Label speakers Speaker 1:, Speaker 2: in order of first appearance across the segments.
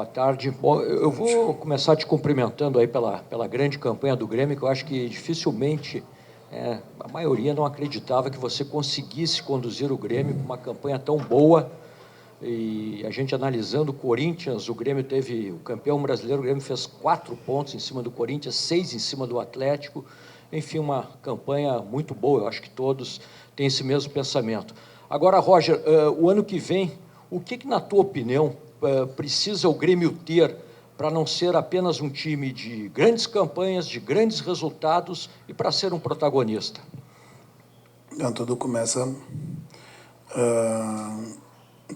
Speaker 1: tarde. Bom, eu vou começar te cumprimentando aí pela grande campanha do Grêmio, que eu acho que dificilmente a maioria não acreditava que você conseguisse conduzir o Grêmio com uma campanha tão boa. E a gente analisando o Corinthians, o Grêmio teve o campeão brasileiro, o Grêmio fez 4 pontos em cima do Corinthians, 6 em cima do Atlético. Enfim, uma campanha muito boa, eu acho que todos têm esse mesmo pensamento. Agora, Roger, o ano que vem, o que na tua opinião, precisa o Grêmio ter para não ser apenas um time de grandes campanhas, de grandes resultados e para ser um protagonista?
Speaker 2: Então, tudo começa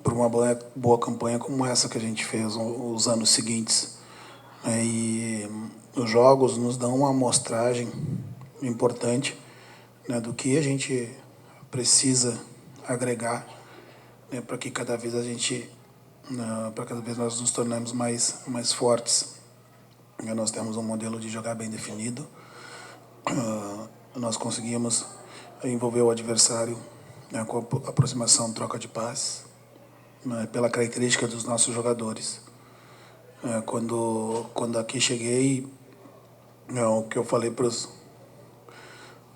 Speaker 2: por uma boa campanha como essa que a gente fez os anos seguintes. E os jogos nos dão uma amostragem importante, né, do que a gente precisa agregar, né, para que cada vez para cada vez nós nos tornemos mais fortes. Nós temos um modelo de jogar bem definido. Nós conseguimos envolver o adversário, né, com a aproximação, troca de passes, né, pela característica dos nossos jogadores. Quando aqui cheguei, o que eu falei para os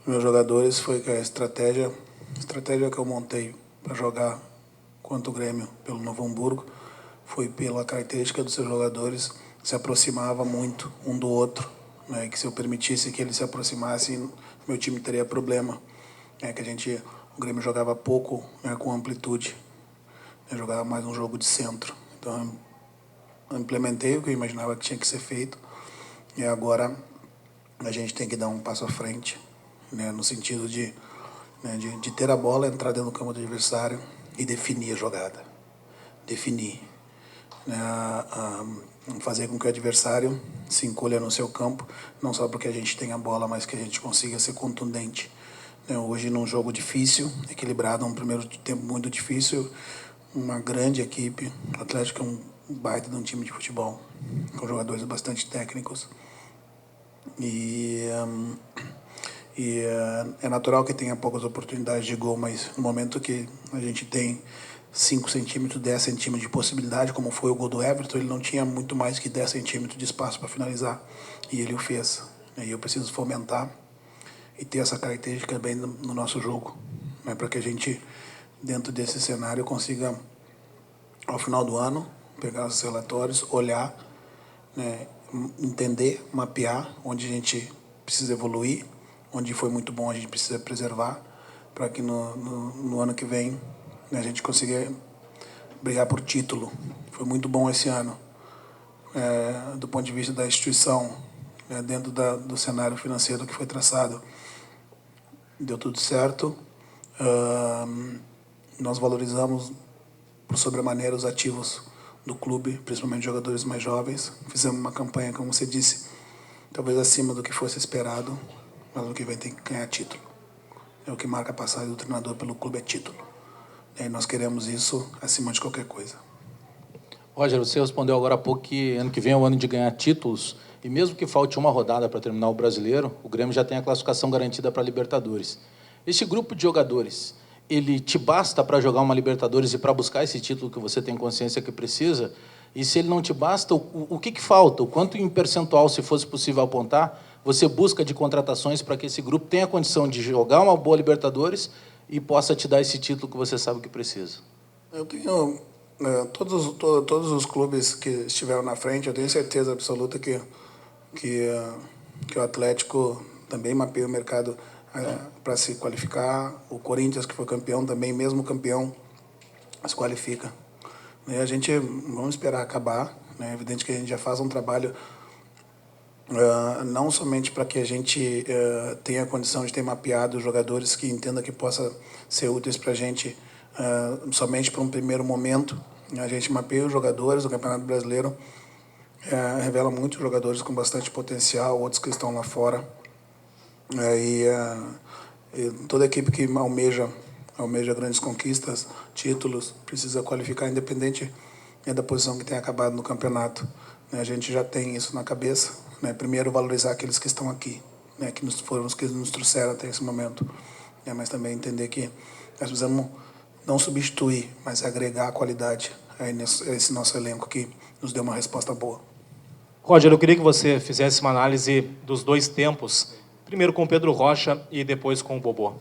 Speaker 2: meus jogadores foi que a estratégia que eu montei para jogar contra o Grêmio pelo Novo Hamburgo foi pela característica dos seus jogadores, se aproximava muito um do outro, né, que se eu permitisse que eles se aproximassem, meu time teria problema. Que o Grêmio jogava pouco, né, com amplitude, jogava mais um jogo de centro. Então eu implementei o que eu imaginava que tinha que ser feito, e agora a gente tem que dar um passo à frente, né, no sentido de ter a bola, entrar dentro do campo do adversário e definir a jogada. Definir. Né, fazer com que o adversário se encolha no seu campo, não só porque a gente tem a bola, mas que a gente consiga ser contundente. Hoje, num jogo difícil, equilibrado, um primeiro tempo muito difícil, uma grande equipe, o Atlético é um baita de um time de futebol, com jogadores bastante técnicos. É natural que tenha poucas oportunidades de gol, mas no momento que a gente tem 5 centímetros, 10 centímetros de possibilidade, como foi o gol do Everton, ele não tinha muito mais que 10 centímetros de espaço para finalizar, e ele o fez. E eu preciso fomentar e ter essa característica bem no nosso jogo, né, para que a gente, dentro desse cenário, consiga, ao final do ano, pegar os relatórios, olhar, né, entender, mapear onde a gente precisa evoluir, onde foi muito bom a gente precisa preservar, para que no ano que vem, né, a gente consiga brigar por título. Foi muito bom esse ano, do ponto de vista da instituição, né, dentro do cenário financeiro que foi traçado. Deu tudo certo. Nós valorizamos por sobremaneira os ativos do clube, principalmente jogadores mais jovens. Fizemos uma campanha, como você disse, talvez acima do que fosse esperado, mas o que vai ter que ganhar título. O que marca a passagem do treinador pelo clube é título. E nós queremos isso acima de qualquer coisa.
Speaker 3: Roger, você respondeu agora há pouco que ano que vem é o ano de ganhar títulos, e mesmo que falte uma rodada para terminar o Brasileiro, o Grêmio já tem a classificação garantida para a Libertadores. Esse grupo de jogadores, ele te basta para jogar uma Libertadores e para buscar esse título que você tem consciência que precisa? E se ele não te basta, o que falta? O quanto em percentual, se fosse possível apontar, você busca de contratações para que esse grupo tenha a condição de jogar uma boa Libertadores e possa te dar esse título que você sabe que precisa?
Speaker 2: Eu tenho... Todos os clubes que estiveram na frente, eu tenho certeza absoluta que o Atlético também mapeia o mercado para se qualificar. O Corinthians, que foi campeão, também, mesmo campeão, se qualifica. E a gente vamos esperar acabar. É evidente que a gente já faz um trabalho não somente para que a gente tenha a condição de ter mapeado os jogadores que entenda que possa ser úteis para a gente, somente para um primeiro momento. A gente mapeia os jogadores. O Campeonato Brasileiro revela muitos jogadores com bastante potencial, outros que estão lá fora. E toda equipe que almeja grandes conquistas, títulos, precisa qualificar, independente da posição que tenha acabado no campeonato. A gente já tem isso na cabeça, né? Primeiro, valorizar aqueles que estão aqui, né? Que foram os que nos trouxeram até esse momento. Mas também entender que nós precisamos não substituir, mas agregar qualidade esse nosso elenco que nos deu uma resposta boa.
Speaker 4: Roger, eu queria que você fizesse uma análise dos dois tempos, primeiro com o Pedro Rocha e depois com o Bobô.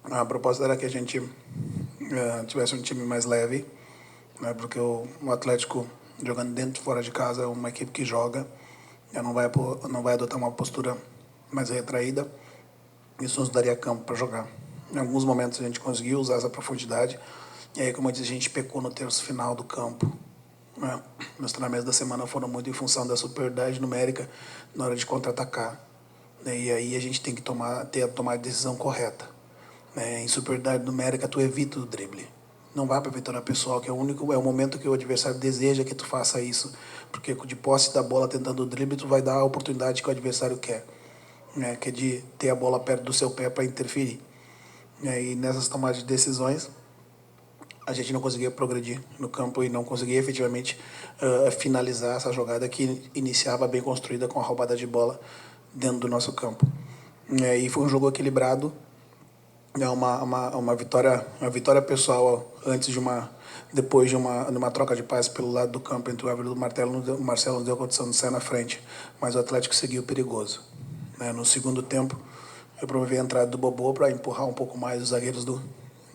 Speaker 2: A proposta era que a gente tivesse um time mais leve, né, porque o Atlético, jogando dentro e fora de casa, é uma equipe que joga, não vai adotar uma postura mais retraída. Isso nos daria campo para jogar. Em alguns momentos a gente conseguiu usar essa profundidade, e aí, como eu disse, a gente pecou no terço final do campo. Meus treinamentos da semana foram muito em função da superioridade numérica na hora de contra-atacar. E aí a gente tem que tomar a decisão correta. Em superioridade numérica, tu evita o drible. Não vá para a vitória pessoal, que é o momento que o adversário deseja que tu faça isso. Porque de posse da bola tentando o drible, tu vai dar a oportunidade que o adversário quer. Que é de ter a bola perto do seu pé para interferir. E nessas tomadas de decisões, a gente não conseguia progredir no campo e não conseguia efetivamente finalizar essa jogada que iniciava bem construída com a roubada de bola dentro do nosso campo. E foi um jogo equilibrado, uma vitória pessoal depois de uma troca de passes pelo lado do campo entre o Everton e o Marcelo nos deu a condição de sair na frente, mas o Atlético seguiu perigoso. No segundo tempo, eu promovi a entrada do Bobô para empurrar um pouco mais os zagueiros do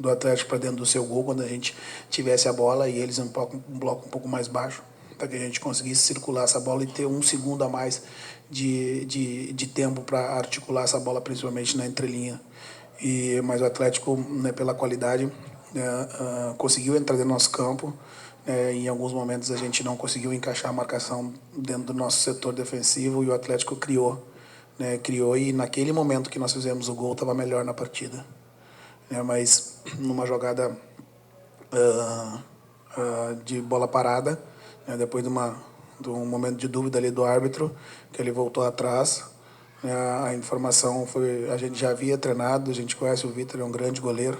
Speaker 2: Atlético para dentro do seu gol, quando a gente tivesse a bola e eles um bloco um pouco mais baixo, para que a gente conseguisse circular essa bola e ter um segundo a mais de tempo para articular essa bola, principalmente na entrelinha. Mas o Atlético, pela qualidade, conseguiu entrar dentro do nosso campo. Em alguns momentos a gente não conseguiu encaixar a marcação dentro do nosso setor defensivo e o Atlético criou, e naquele momento que nós fizemos o gol estava melhor na partida. Mas numa jogada de bola parada, depois de um momento de dúvida ali do árbitro, que ele voltou atrás, a informação foi, a gente já havia treinado, a gente conhece o Vitor, é um grande goleiro,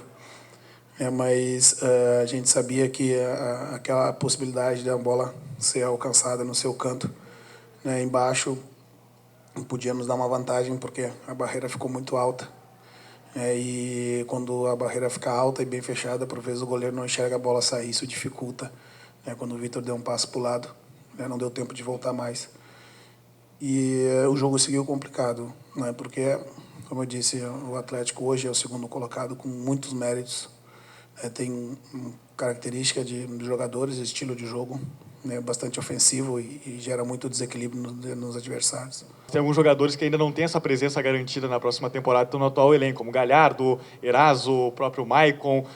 Speaker 2: mas a gente sabia que aquela possibilidade da bola ser alcançada no seu canto, embaixo, podia nos dar uma vantagem, porque a barreira ficou muito alta. E quando a barreira fica alta e bem fechada, por vezes o goleiro não enxerga a bola sair, isso dificulta. Quando o Vitor deu um passo para o lado, não deu tempo de voltar mais. E o jogo seguiu complicado, porque, como eu disse, o Atlético hoje é o segundo colocado com muitos méritos. Tem característica de jogadores, estilo de jogo, bastante ofensivo e gera muito desequilíbrio nos adversários.
Speaker 5: Tem alguns jogadores que ainda não têm essa presença garantida na próxima temporada, estão no atual elenco, como Galhardo, Eraso, o próprio Maicon.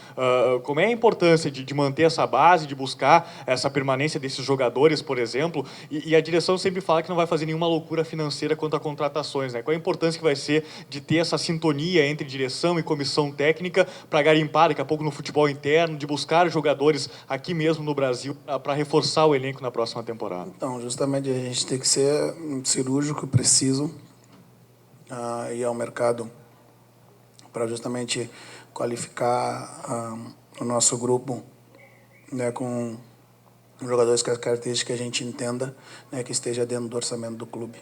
Speaker 5: Como é a importância de manter essa base, de buscar essa permanência desses jogadores, por exemplo? E a direção sempre fala que não vai fazer nenhuma loucura financeira quanto a contratações. Qual a importância que vai ser de ter essa sintonia entre direção e comissão técnica para garimpar daqui a pouco no futebol interno, de buscar jogadores aqui mesmo no Brasil para reforçar o elenco na próxima temporada?
Speaker 2: Então, justamente a gente tem que ser cirúrgico, preciso, ir ao mercado para justamente qualificar o nosso grupo, com jogadores com as características que a gente entenda, que esteja dentro do orçamento do clube.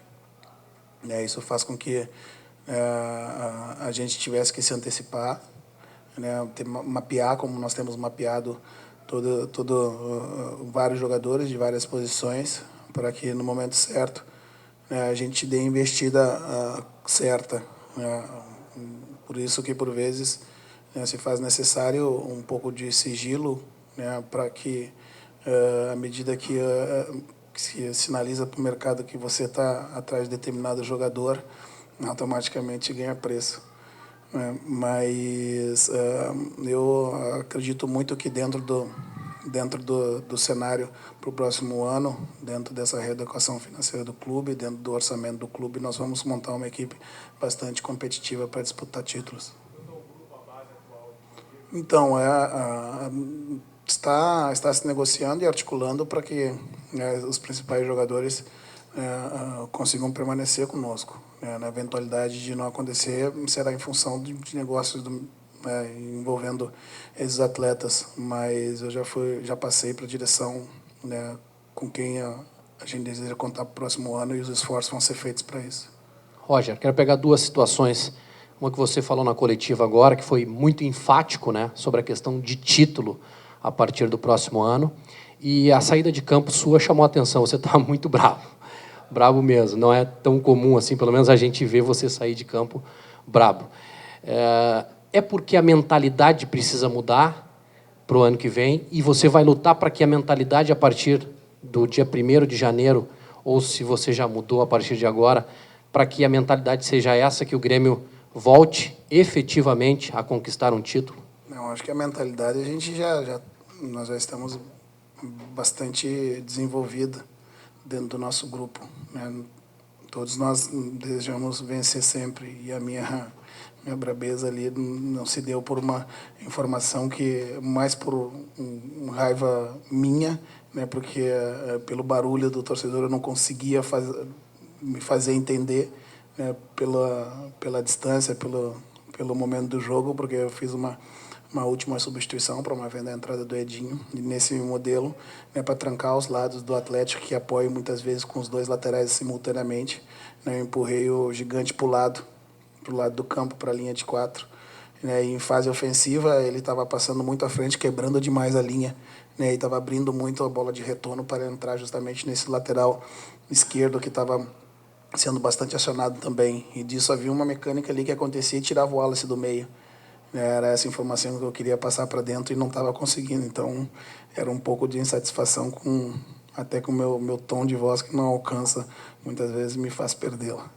Speaker 2: Isso faz com que a gente tivesse que se antecipar, mapear, como nós temos mapeado vários jogadores de várias posições, para que no momento certo a gente dê a investida certa. Por isso que, por vezes, se faz necessário um pouco de sigilo, para que, à medida que se sinaliza para o mercado que você está atrás de determinado jogador, automaticamente ganha preço. Mas eu acredito muito que dentro do cenário para o próximo ano, dentro dessa readequação financeira do clube, dentro do orçamento do clube, nós vamos montar uma equipe bastante competitiva para disputar títulos. Então, está se negociando e articulando para que os principais jogadores consigam permanecer conosco. Na eventualidade de não acontecer, será em função de negócios envolvendo esses atletas, mas eu já passei para a direção, com quem a gente deseja contar para o próximo ano, e os esforços vão ser feitos para isso.
Speaker 6: Roger, quero pegar duas situações. Uma que você falou na coletiva agora, que foi muito enfático, sobre a questão de título. a partir do próximo ano. E a saída de campo sua chamou a atenção, você está muito bravo, bravo mesmo. Não é tão comum assim, pelo menos a gente vê você sair de campo bravo. É porque a mentalidade precisa mudar para o ano que vem e você vai lutar para que a mentalidade, a partir do dia 1º de janeiro, ou se você já mudou a partir de agora, para que a mentalidade seja essa, que o Grêmio volte efetivamente a conquistar um título?
Speaker 2: Não, acho que a mentalidade a gente nós já estamos bastante desenvolvida dentro do nosso grupo, né? Todos nós desejamos vencer sempre e a minha brabeza ali não se deu por uma informação que mais por raiva minha, né? Porque pelo barulho do torcedor eu não conseguia me fazer entender, né? Pela distância, pelo momento do jogo, porque eu fiz uma última substituição, promovendo a entrada do Edinho, nesse modelo, né, para trancar os lados do Atlético, que apoia muitas vezes com os dois laterais simultaneamente. Né, eu empurrei o gigante para o lado do campo, para a linha de 4. Né, e em fase ofensiva, ele estava passando muito à frente, quebrando demais a linha. Né, e estava abrindo muito a bola de retorno para entrar justamente nesse lateral esquerdo, que estava sendo bastante acionado também. E disso havia uma mecânica ali que acontecia e tirava o Wallace do meio. Era essa informação que eu queria passar para dentro e não estava conseguindo. Então, era um pouco de insatisfação até com o meu tom de voz, que não alcança, muitas vezes me faz perdê-la.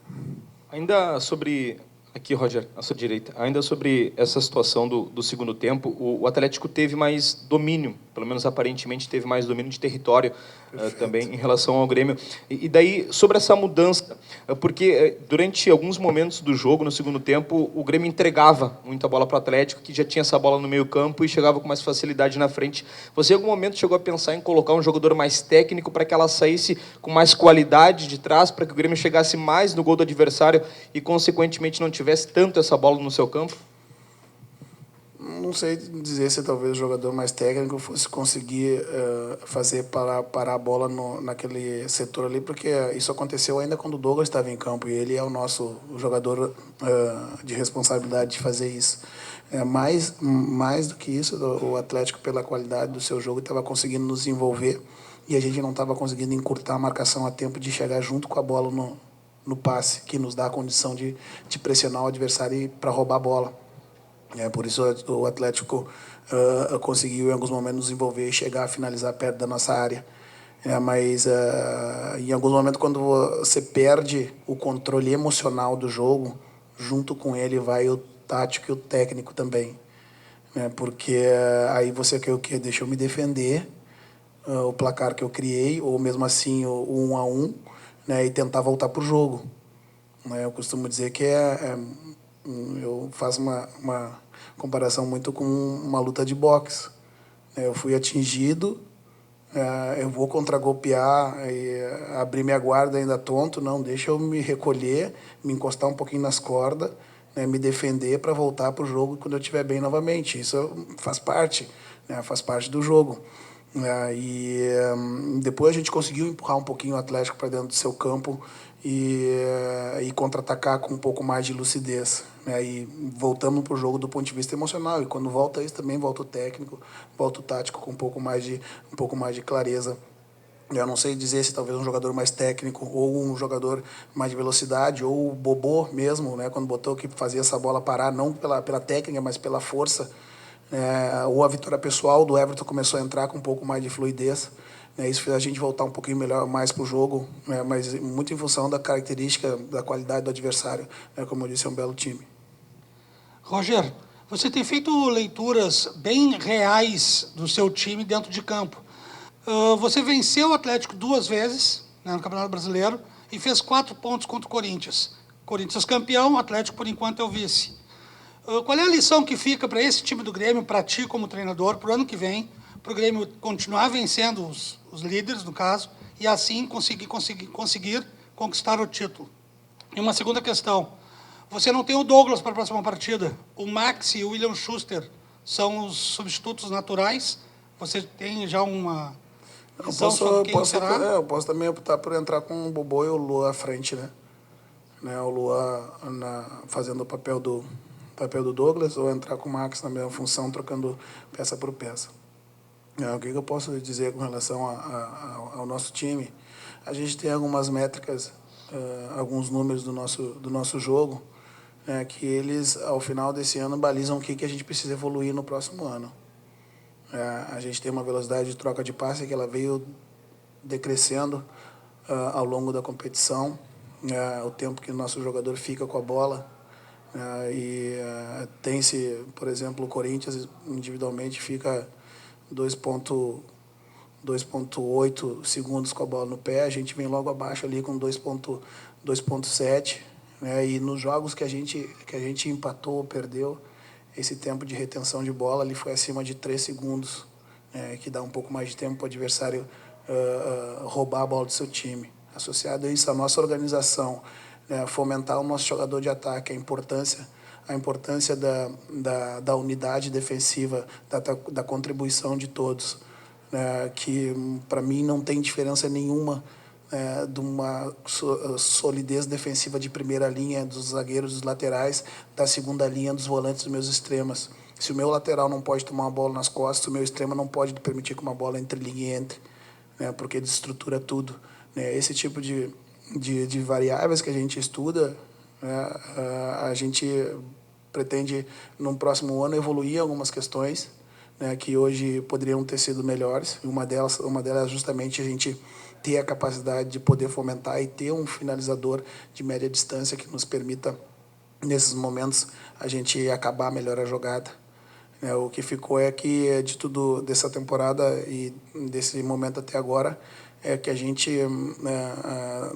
Speaker 7: Ainda sobre... Aqui, Roger, à sua direita. Ainda sobre essa situação do segundo tempo, o Atlético teve mais domínio, pelo menos aparentemente teve mais domínio de território também em relação ao Grêmio. E daí, sobre essa mudança, porque durante alguns momentos do jogo, no segundo tempo, o Grêmio entregava muita bola para o Atlético, que já tinha essa bola no meio campo e chegava com mais facilidade na frente. Você, em algum momento, chegou a pensar em colocar um jogador mais técnico para que ela saísse com mais qualidade de trás, para que o Grêmio chegasse mais no gol do adversário e, consequentemente, não tivesse tanto essa bola no seu campo?
Speaker 2: Não sei dizer se talvez o jogador mais técnico fosse conseguir fazer parar a bola naquele setor ali, porque isso aconteceu ainda quando o Douglas estava em campo, e ele é o jogador de responsabilidade de fazer isso. Mais do que isso, o Atlético, pela qualidade do seu jogo, estava conseguindo nos envolver, e a gente não estava conseguindo encurtar a marcação a tempo de chegar junto com a bola no passe, que nos dá a condição de pressionar o adversário para roubar a bola. Por isso o Atlético conseguiu, em alguns momentos, nos envolver e chegar a finalizar perto da nossa área. Mas, em alguns momentos, quando você perde o controle emocional do jogo, junto com ele vai o tático e o técnico também. Porque aí você quer o quê? Deixa eu me defender, o placar que eu criei, ou mesmo assim o 1-1, né, e tentar voltar para o jogo. Eu costumo dizer que eu faço uma comparação muito com uma luta de boxe. Eu fui atingido, eu vou contragolpear e abrir minha guarda ainda tonto, não, deixa eu me recolher, me encostar um pouquinho nas cordas, né, me defender para voltar para o jogo quando eu estiver bem novamente. Isso faz parte, né, faz parte do jogo. E depois a gente conseguiu empurrar um pouquinho o Atlético para dentro do seu campo e contra-atacar com um pouco mais de lucidez. E voltamos para o jogo do ponto de vista emocional. E quando volta isso, também volta o técnico, volta o tático com um pouco mais de clareza. Eu não sei dizer se talvez um jogador mais técnico ou um jogador mais de velocidade, ou o Bobô mesmo, né, quando botou que fazia essa bola parar, não pela técnica, mas pela força. Ou a vitória pessoal do Everton começou a entrar com um pouco mais de fluidez. Isso fez a gente voltar um pouquinho mais para o jogo, mas muito em função da característica, da qualidade do adversário. Como eu disse, é um belo time.
Speaker 8: Roger, você tem feito leituras bem reais do seu time dentro de campo. Você venceu o Atlético 2 vezes, né, no Campeonato Brasileiro, e fez 4 pontos contra o Corinthians. Corinthians campeão, o Atlético, por enquanto, é o vice. Qual é a lição que fica para esse time do Grêmio, para ti como treinador, para o ano que vem, para o Grêmio continuar vencendo os líderes, no caso, e assim conseguir conquistar o título? E uma segunda questão, você não tem o Douglas para a próxima partida, o Max e o William Schuster são os substitutos naturais, você tem já uma visão sobre quem será?
Speaker 2: Eu posso também optar por entrar com o Bobô e o Lua à frente, né? O Lua fazendo o papel do Douglas, ou entrar com o Max na mesma função, trocando peça por peça. O que eu posso dizer com relação ao nosso time? A gente tem algumas métricas, alguns números do nosso jogo, que eles, ao final desse ano, balizam o que a gente precisa evoluir no próximo ano. A gente tem uma velocidade de troca de passe que ela veio decrescendo ao longo da competição, o tempo que o nosso jogador fica com a bola. Tem-se, por exemplo, o Corinthians individualmente fica 2,8 segundos com a bola no pé, a gente vem logo abaixo ali com 2,7, e nos jogos que a gente empatou ou perdeu, esse tempo de retenção de bola ali foi acima de 3 segundos, que dá um pouco mais de tempo para o adversário roubar a bola do seu time. Associado a isso, a nossa organização, fomentar o nosso jogador de ataque, a importância da unidade defensiva, da contribuição de todos, que para mim não tem diferença nenhuma de uma solidez defensiva de primeira linha dos zagueiros, dos laterais, da segunda linha dos volantes, dos meus extremas. Se o meu lateral não pode tomar uma bola nas costas, o meu extrema não pode permitir que uma bola entre linha e entre, porque desestrutura tudo. Esse tipo de variáveis que a gente estuda, a gente pretende, no próximo ano, evoluir algumas questões, que hoje poderiam ter sido melhores. Uma delas é justamente a gente ter a capacidade de poder fomentar e ter um finalizador de média distância que nos permita, nesses momentos, a gente acabar melhor a jogada. O que ficou é que, de tudo dessa temporada e desse momento até agora, é que a gente,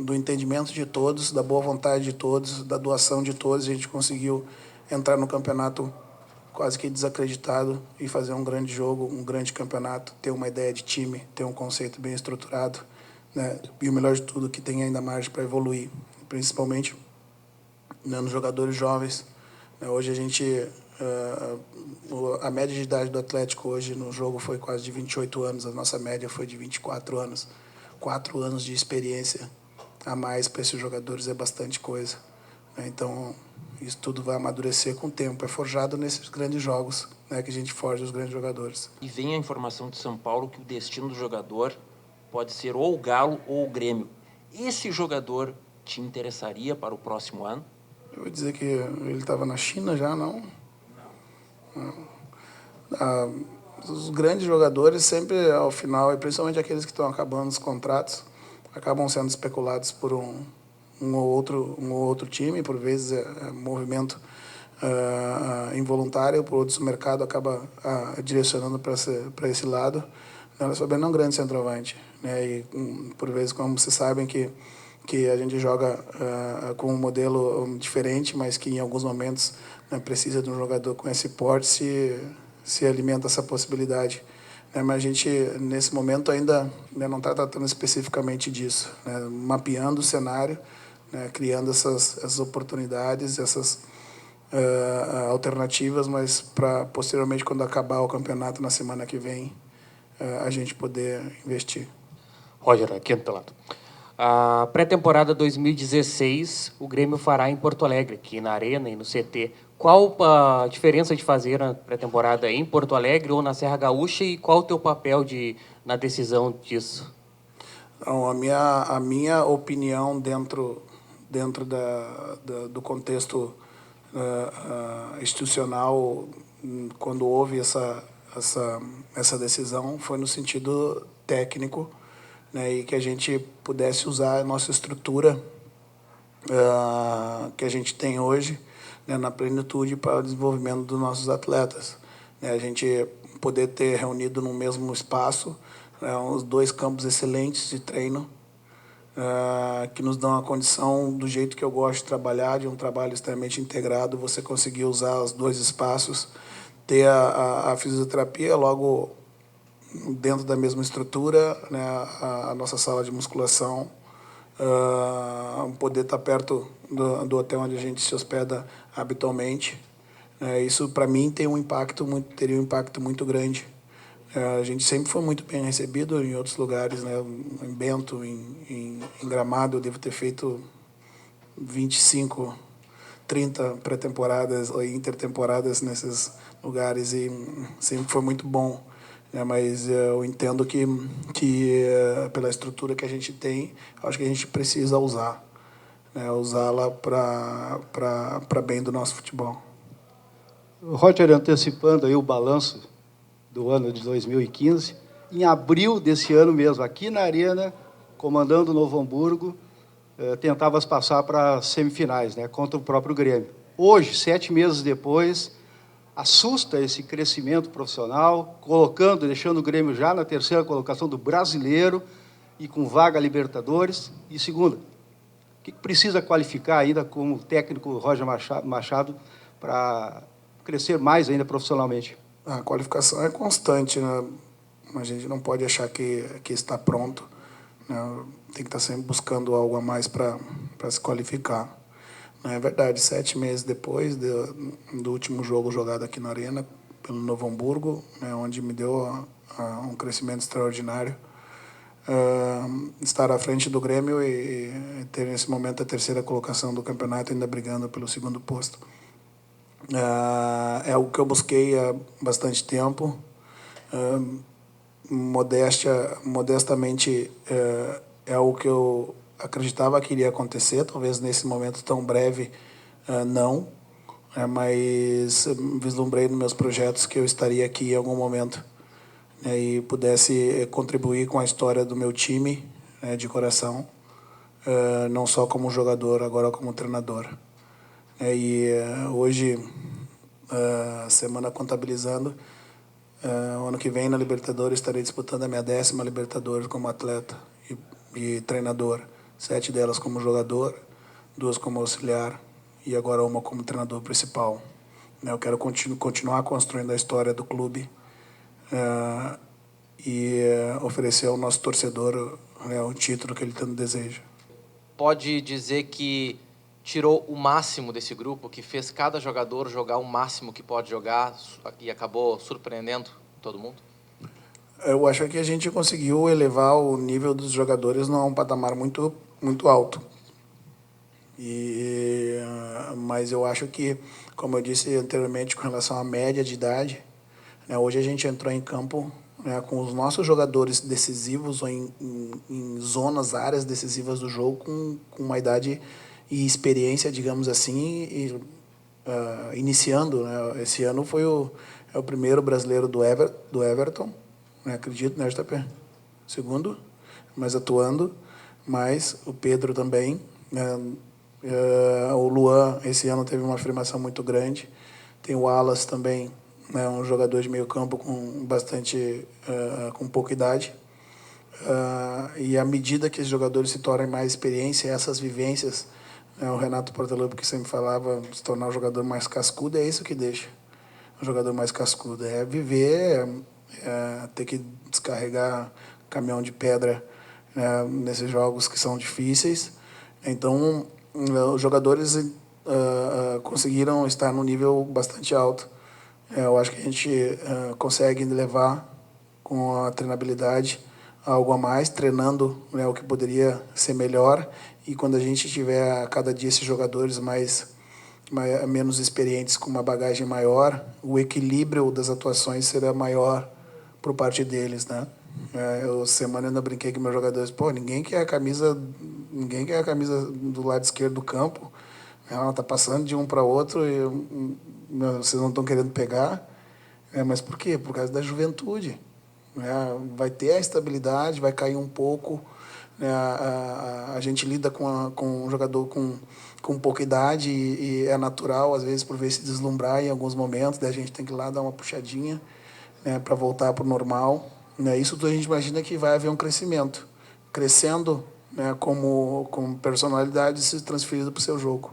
Speaker 2: do entendimento de todos, da boa vontade de todos, da doação de todos, a gente conseguiu entrar no campeonato quase que desacreditado e fazer um grande jogo, um grande campeonato, ter uma ideia de time, ter um conceito bem estruturado, e o melhor de tudo, que tem ainda margem para evoluir, principalmente nos jogadores jovens. Hoje a gente, a média de idade do Atlético hoje no jogo foi quase de 28 anos, a nossa média foi de 24 anos. 4 anos de experiência a mais para esses jogadores é bastante coisa. Então, isso tudo vai amadurecer com o tempo. É forjado nesses grandes jogos, que a gente forja os grandes jogadores.
Speaker 9: E vem a informação de São Paulo que o destino do jogador pode ser ou o Galo ou o Grêmio. Esse jogador te interessaria para o próximo ano?
Speaker 2: Eu vou dizer que ele estava na China já, não? Os grandes jogadores sempre, ao final, e principalmente aqueles que estão acabando os contratos, acabam sendo especulados por um ou outro time, por vezes é movimento involuntário, por outros o mercado acaba direcionando para esse lado. Nós sabemos, não é um grande centroavante, e por vezes, como vocês sabem, que a gente joga com um modelo diferente, mas que em alguns momentos precisa de um jogador com esse porte, se alimenta essa possibilidade. Mas a gente, nesse momento, ainda não está tratando especificamente disso, mapeando o cenário, criando essas oportunidades, essas alternativas, mas para, posteriormente, quando acabar o campeonato na semana que vem, a gente poder investir.
Speaker 10: Roger, aqui do lado. A pré-temporada 2016, o Grêmio fará em Porto Alegre, aqui na Arena e no CT. Qual a diferença de fazer a pré-temporada em Porto Alegre ou na Serra Gaúcha e qual o teu papel na decisão disso?
Speaker 2: Então, a minha opinião dentro do contexto institucional, quando houve essa decisão, foi no sentido técnico, e que a gente pudesse usar a nossa estrutura que a gente tem hoje, na plenitude para o desenvolvimento dos nossos atletas. A gente poder ter reunido no mesmo espaço uns 2 campos excelentes de treino, que nos dão a condição, do jeito que eu gosto de trabalhar, de um trabalho extremamente integrado, você conseguir usar os 2 espaços, ter a fisioterapia logo dentro da mesma estrutura, a nossa sala de musculação, poder estar perto do hotel onde a gente se hospeda habitualmente. Isso, para mim, teria um impacto muito grande. A gente sempre foi muito bem recebido em outros lugares, em Bento, em Gramado. Eu devo ter feito 25, 30 pré-temporadas ou intertemporadas nesses lugares e sempre foi muito bom. Mas eu entendo que pela estrutura que a gente tem, acho que a gente precisa usar, usá-la para bem do nosso futebol.
Speaker 11: Roger, antecipando aí o balanço do ano de 2015, em abril desse ano mesmo, aqui na Arena, comandando o Novo Hamburgo, tentavas passar para as semifinais, contra o próprio Grêmio. Hoje, 7 meses depois, assusta esse crescimento profissional, deixando o Grêmio já na 3ª colocação do Brasileiro e com vaga a Libertadores. E segunda, o que precisa qualificar ainda como técnico Roger Machado para crescer mais ainda profissionalmente?
Speaker 2: A qualificação é constante, né? A gente não pode achar que está pronto, né? Tem que estar sempre buscando algo a mais para se qualificar. É verdade, 7 meses depois do último jogo jogado aqui na Arena, pelo Novo Hamburgo, onde me deu um crescimento extraordinário, estar à frente do Grêmio e ter, nesse momento, a 3ª colocação do campeonato, ainda brigando pelo 2º posto. É o que eu busquei há bastante tempo. Modestamente, é o que eu acreditava que iria acontecer, talvez nesse momento tão breve não, mas vislumbrei nos meus projetos que eu estaria aqui em algum momento, e pudesse contribuir com a história do meu time, de coração, não só como jogador, agora como treinador. E hoje, semana contabilizando, ano que vem na Libertadores estarei disputando a minha 10ª Libertadores como atleta e treinador. 7 delas como jogador, 2 como auxiliar e agora uma como treinador principal. Eu quero continuar construindo a história do clube e oferecer ao nosso torcedor o título que ele tanto deseja.
Speaker 12: Pode dizer que tirou o máximo desse grupo, que fez cada jogador jogar o máximo que pode jogar e acabou surpreendendo todo mundo?
Speaker 2: Eu acho que a gente conseguiu elevar o nível dos jogadores a um patamar muito alto. Mas eu acho que, como eu disse anteriormente, com relação à média de idade, hoje a gente entrou em campo com os nossos jogadores decisivos ou em áreas decisivas do jogo, com uma idade e experiência, digamos assim, iniciando. Esse ano foi o primeiro brasileiro do Everton, acredito, né, JP? Segundo, mas atuando, mas o Pedro também. O Luan, esse ano, teve uma afirmação muito grande. Tem o Alas também, um jogador de meio campo com pouca idade. E à medida que os jogadores se tornam mais experiência, essas vivências, o Renato Portaluppi, que sempre falava, se tornar um jogador mais cascudo, é isso que deixa um jogador mais cascudo. É viver, ter que descarregar caminhão de pedra nesses jogos que são difíceis. Então, os jogadores conseguiram estar num nível bastante alto. Eu acho que a gente consegue levar com a treinabilidade algo a mais, treinando o que poderia ser melhor. E quando a gente tiver a cada dia esses jogadores menos experientes, com uma bagagem maior, o equilíbrio das atuações será maior por parte deles, né? Semana eu ainda brinquei com meus jogadores, ninguém quer a camisa do lado esquerdo do campo, ela está passando de um para outro e vocês não estão querendo pegar, mas por quê? Por causa da juventude. Vai ter a estabilidade, vai cair um pouco, a gente lida com um jogador com pouca idade e é natural, às vezes, por vezes, se deslumbrar em alguns momentos, daí a gente tem que ir lá dar uma puxadinha para voltar para o normal. Isso tudo a gente imagina que vai haver um crescimento. Crescendo como personalidade se transferido para o seu jogo.